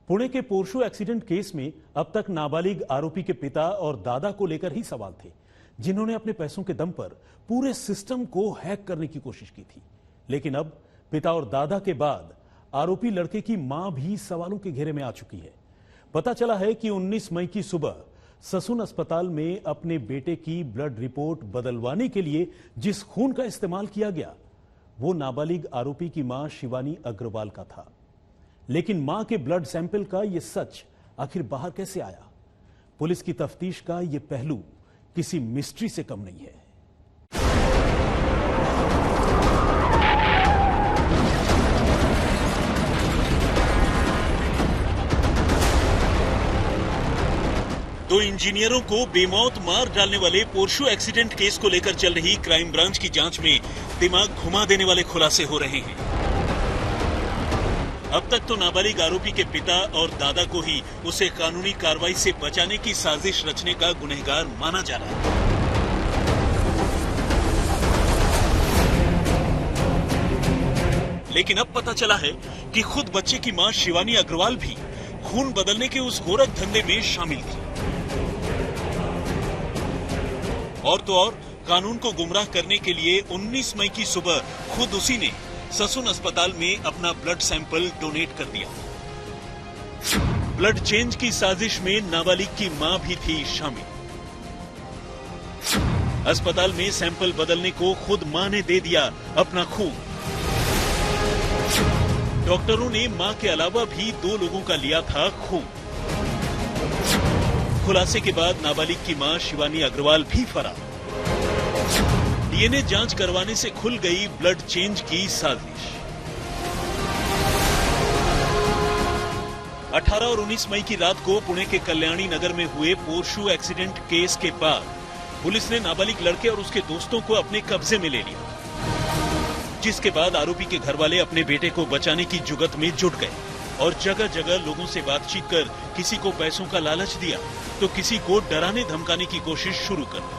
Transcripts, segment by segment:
पुणे के पोर्शो accident case में अब तक नाबालिग आरोपी के पिता और दादा को लेकर ही सवाल थे, जिन्होंने अपने पैसों के दम पर पूरे सिस्टम को हैक करने की कोशिश की थी। लेकिन अब पिता और दादा के बाद आरोपी लड़के की मां भी सवालों के घेरे में आ चुकी है। पता चला है कि 19 मई की सुबह ससून अस्पताल में अपने बेटे की ब्लड रिपोर्ट बदलवाने के लिए जिस खून का इस्तेमाल किया गया, वो नाबालिग आरोपी की मां शिवानी अग्रवाल का था। लेकिन मां के ब्लड सैंपल का यह सच आखिर बाहर कैसे आया? पुलिस की तफ्तीश का यह पहलू किसी मिस्ट्री से कम नहीं है। दो इंजीनियरों को बेमौत मार डालने वाले पोर्शो एक्सीडेंट केस को लेकर चल रही क्राइम ब्रांच की जांच में दिमाग घुमा देने वाले खुलासे हो रहे हैं। अब तक तो नाबालिग आरोपी के पिता और दादा को ही उसे कानूनी कार्रवाई से बचाने की साजिश रचने का गुनहगार माना जा रहा है। लेकिन अब पता चला है कि खुद बच्चे की मां शिवानी अग्रवाल भी खून बदलने के उस गोरख धंधे में शामिल थी। और तो और कानून को गुमराह करने के लिए 19 मई की सुबह खुद उसी ने ससून अस्पताल में अपना ब्लड सैंपल डोनेट कर दिया। ब्लड चेंज की साजिश में नाबालिग की मां भी थी शामिल। अस्पताल में सैंपल बदलने को खुद मां ने दे दिया अपना खून। डॉक्टरों ने मां के अलावा भी 2 लोगों का लिया था खून। खुलासे के बाद नाबालिग की मां शिवानी अग्रवाल भी फरार। डीएनए जांच करवाने से खुल गई ब्लड चेंज की साजिश। 18 और 19 मई की रात को पुणे के कल्याणी नगर में हुए पोर्शो एक्सीडेंट केस के बाद पुलिस ने नाबालिग लड़के और उसके दोस्तों को अपने कब्जे में ले लिया, जिसके बाद आरोपी के घरवाले अपने बेटे को बचाने की जुगत में जुट गए और जगह जगह लोगों से बातचीत कर किसी को पैसों का लालच दिया तो किसी को डराने धमकाने की कोशिश शुरू कर दी।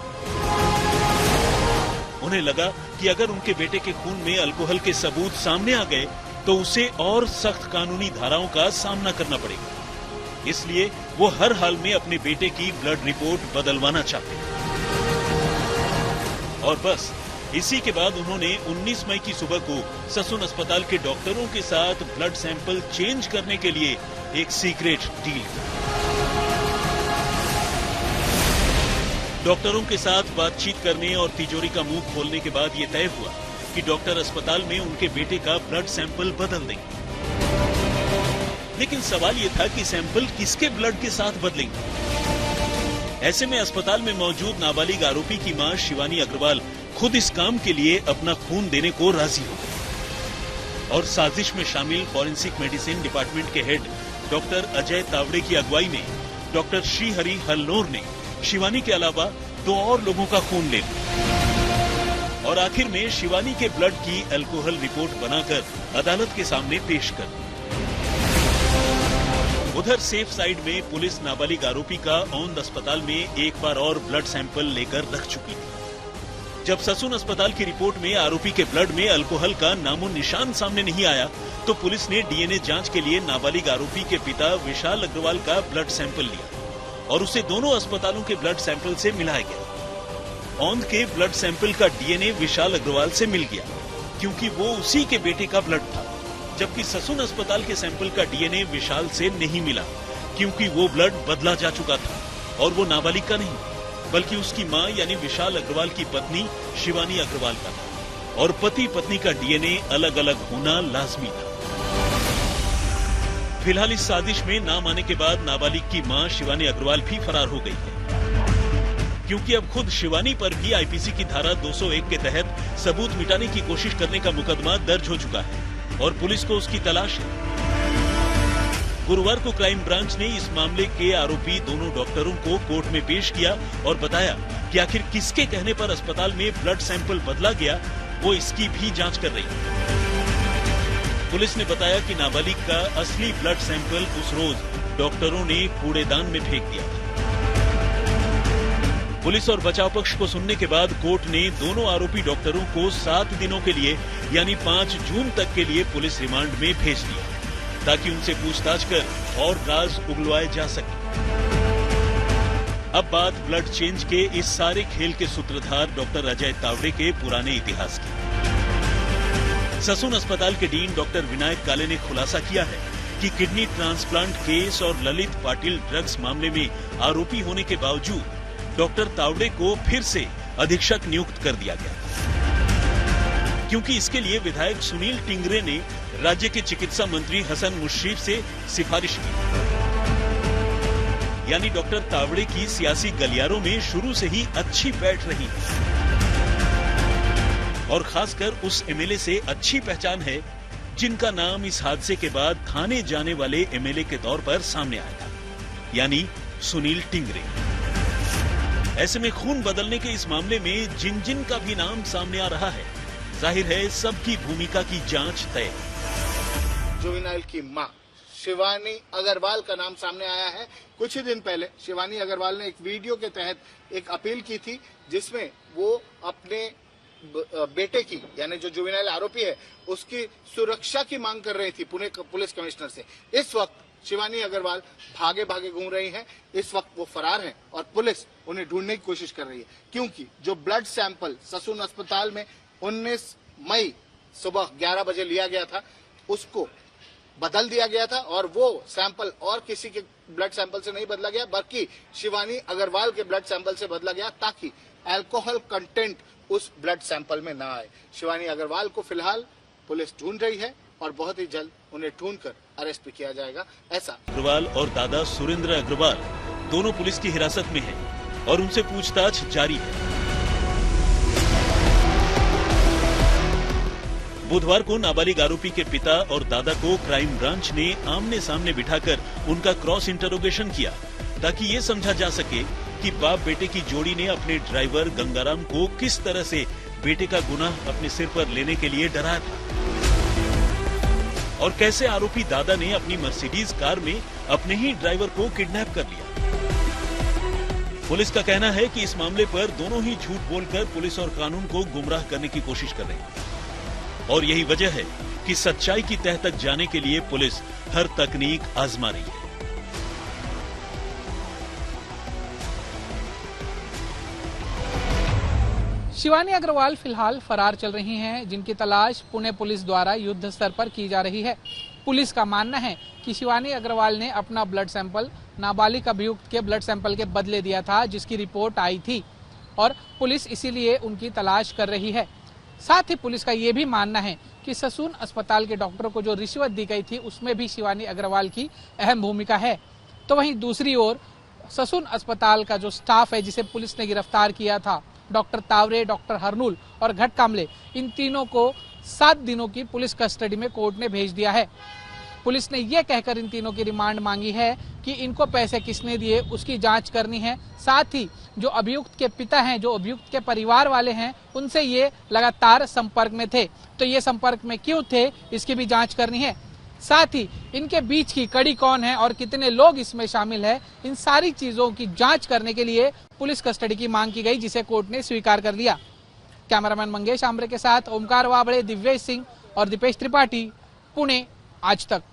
उन्हें लगा कि अगर उनके बेटे के खून में अल्कोहल के सबूत सामने आ गए तो उसे और सख्त कानूनी धाराओं का सामना करना पड़ेगा। इसलिए वो हर हाल में अपने बेटे की ब्लड रिपोर्ट बदलवाना चाहते। और बस इसी के बाद उन्होंने 19 मई की सुबह को ससून अस्पताल के डॉक्टरों के साथ ब्लड सैंपल चेंज करने के लिए एक सीक्रेट डील की। डॉक्टरों के साथ बातचीत करने और तिजोरी का मुंह खोलने के बाद ये तय हुआ कि डॉक्टर अस्पताल में उनके बेटे का ब्लड सैंपल बदल देंगे। लेकिन सवाल ये था कि सैंपल किसके ब्लड के साथ बदलेंगे? ऐसे में अस्पताल में मौजूद नाबालिग आरोपी की मां शिवानी अग्रवाल खुद इस काम के लिए अपना खून देने को राजी हो गई। और साजिश में शामिल फॉरेंसिक मेडिसिन डिपार्टमेंट के हेड डॉक्टर अजय तावड़े की अगुवाई में डॉक्टर श्रीहरि हल्नोर ने शिवानी के अलावा 2 और लोगों का खून ले लिया और आखिर में शिवानी के ब्लड की अल्कोहल रिपोर्ट बनाकर अदालत के सामने पेश कर दी। उधर सेफ साइड में पुलिस नाबालिग आरोपी का औंध अस्पताल में एक बार और ब्लड सैंपल लेकर रख चुकी थी। जब ससून अस्पताल की रिपोर्ट में आरोपी के ब्लड में अल्कोहल का नामो निशान सामने नहीं आया तो पुलिस ने डीएनए जांच के लिए नाबालिग आरोपी के पिता विशाल अग्रवाल का ब्लड सैंपल लिया और उसे दोनों अस्पतालों के ब्लड सैंपल से मिलाया गया। औंध के ब्लड सैंपल का डीएनए विशाल अग्रवाल से मिल गया क्योंकि वो उसी के बेटे का ब्लड था, जबकि ससून अस्पताल के सैंपल का डीएनए विशाल से नहीं मिला क्योंकि वो ब्लड बदला जा चुका था और वो नाबालिग का नहीं बल्कि उसकी मां यानी विशाल अग्रवाल की पत्नी शिवानी अग्रवाल का था और पति पत्नी का डीएनए अलग अलग होना लाजमी था। फिलहाल इस साजिश में नाम आने के बाद नाबालिग की मां शिवानी अग्रवाल भी फरार हो गई है, क्योंकि अब खुद शिवानी पर भी आईपीसी की धारा 201 के तहत सबूत मिटाने की कोशिश करने का मुकदमा दर्ज हो चुका है और पुलिस को उसकी तलाश है। गुरुवार को क्राइम ब्रांच ने इस मामले के आरोपी दोनों डॉक्टरों को कोर्ट में पेश किया और बताया कि आखिर किसके कहने पर अस्पताल में ब्लड सैंपल बदला गया, वो इसकी भी जांच कर रही है। पुलिस ने बताया कि नाबालिग का असली ब्लड सैंपल उस रोज डॉक्टरों ने कूड़ेदान में फेंक दिया था। पुलिस और बचाव पक्ष को सुनने के बाद कोर्ट ने दोनों आरोपी डॉक्टरों को 7 दिनों के लिए यानी 5 जून तक के लिए पुलिस रिमांड में भेज दिया। ताकि उनसे पूछताछ कर और राज उगलवाए जा सके। अब बात ब्लड चेंज के इस सारे खेल के सूत्रधार डॉक्टर अजय तावड़े के पुराने इतिहास की। ससून अस्पताल के डीन डॉक्टर विनायक काले ने खुलासा किया है कि किडनी ट्रांसप्लांट केस और ललित पाटिल ड्रग्स मामले में आरोपी होने के बावजूद डॉक्टर तावड़े को फिर से अधीक्षक नियुक्त कर दिया गया, क्योंकि इसके लिए विधायक सुनील टिंगरे ने राज्य के चिकित्सा मंत्री हसन मुश्रीफ से सिफारिश की। यानी डॉक्टर तावड़े की सियासी गलियारों में शुरू से ही अच्छी बैठ रही है और खासकर उस एमएलए से अच्छी पहचान है जिनका नाम इस हादसे के बाद थाने जाने वाले एमएलए के तौर पर सामने आया था, यानी सुनील टिंगरे। ऐसे में खून बदलने के इस मामले में जिन जिन का भी नाम सामने आ रहा है, जाहिर है सबकी भूमिका की जांच तय। जुवेनाइल की मां शिवानी अग्रवाल का नाम सामने आया है। कुछ ही दिन पहले शिवानी अग्रवाल ने एक वीडियो के तहत एक अपील की थी, जिसमें वो अपने बेटे की, यानी जो जुवेनाइल आरोपी है, उसकी सुरक्षा की मांग कर रही थी पुणे पुलिस कमिश्नर से। इस वक्त शिवानी अग्रवाल भागे भागे घूम रही हैं। इस वक्त वो फरार हैं और पुलिस उन्हें ढूंढने की कोशिश कर रही है, क्योंकि जो ब्लड सैंपल ससून अस्पताल में 19 मई सुबह 11 बजे लिया गया था, उसको बदल दिया गया था और वो सैंपल और किसी के ब्लड सैंपल से नहीं बदला गया, बल्कि शिवानी अग्रवाल के ब्लड सैंपल से बदला गया, ताकि अल्कोहल कंटेंट उस ब्लड सैंपल में ना आए। शिवानी अग्रवाल को फिलहाल पुलिस ढूंढ रही है और बहुत ही जल्द उन्हें ढूंढकर अरेस्ट भी किया जाएगा। ऐसा अग्रवाल और दादा सुरेंद्र अग्रवाल दोनों पुलिस की हिरासत में हैं और उनसे पूछताछ जारी है। बुधवार को नाबालिग आरोपी के पिता और दादा को क्राइम ब्रांच ने आमने सामने बिठाकर उनका क्रॉस इंटरोगेशन किया, ताकि ये समझा जा सके कि बाप बेटे की जोड़ी ने अपने ड्राइवर गंगाराम को किस तरह से बेटे का गुनाह अपने सिर पर लेने के लिए डराया था और कैसे आरोपी दादा ने अपनी मर्सिडीज कार में अपने ही ड्राइवर को किडनैप कर लिया। पुलिस का कहना है कि इस मामले पर दोनों ही झूठ बोलकर पुलिस और कानून को गुमराह करने की कोशिश कर रहे हैं और यही वजह है कि सच्चाई की तह तक जाने के लिए पुलिस हर तकनीक आजमा रही है। शिवानी अग्रवाल फिलहाल फरार चल रही हैं, जिनकी तलाश पुणे पुलिस द्वारा युद्ध स्तर पर की जा रही है। पुलिस का मानना है कि शिवानी अग्रवाल ने अपना ब्लड सैंपल नाबालिग अभियुक्त के ब्लड सैंपल के बदले दिया था, जिसकी रिपोर्ट आई थी और पुलिस इसीलिए उनकी तलाश कर रही है। साथ ही पुलिस का ये भी मानना है कि ससून अस्पताल के डॉक्टरों को जो रिश्वत दी गई थी, उसमें भी शिवानी अग्रवाल की अहम भूमिका है। तो वहीं दूसरी ओर ससून अस्पताल का जो स्टाफ है, जिसे पुलिस ने गिरफ्तार किया था, डॉक्टर तावरे, डॉक्टर हरनूल और घट कामले, इन तीनों को 7 दिनों की पुलिस कस्टडी में कोर्ट ने भेज दिया है। पुलिस ने यह कहकर इन तीनों की रिमांड मांगी है कि इनको पैसे किसने दिए, उसकी जांच करनी है। साथ ही जो अभियुक्त के पिता हैं, जो अभियुक्त के परिवार वाले हैं, उनसे ये लगातार संपर्क में थे, तो ये संपर्क में क्यों थे, इसकी भी जांच करनी है। साथ ही इनके बीच की कड़ी कौन है और कितने लोग इसमें शामिल है, इन सारी चीजों की जांच करने के लिए पुलिस कस्टडी की मांग की गई, जिसे कोर्ट ने स्वीकार कर लिया। कैमरामैन मंगेश आम्रे के साथ ओमकार वाबड़े, दिव्येश सिंह और दीपेश त्रिपाठी, पुणे, आज तक।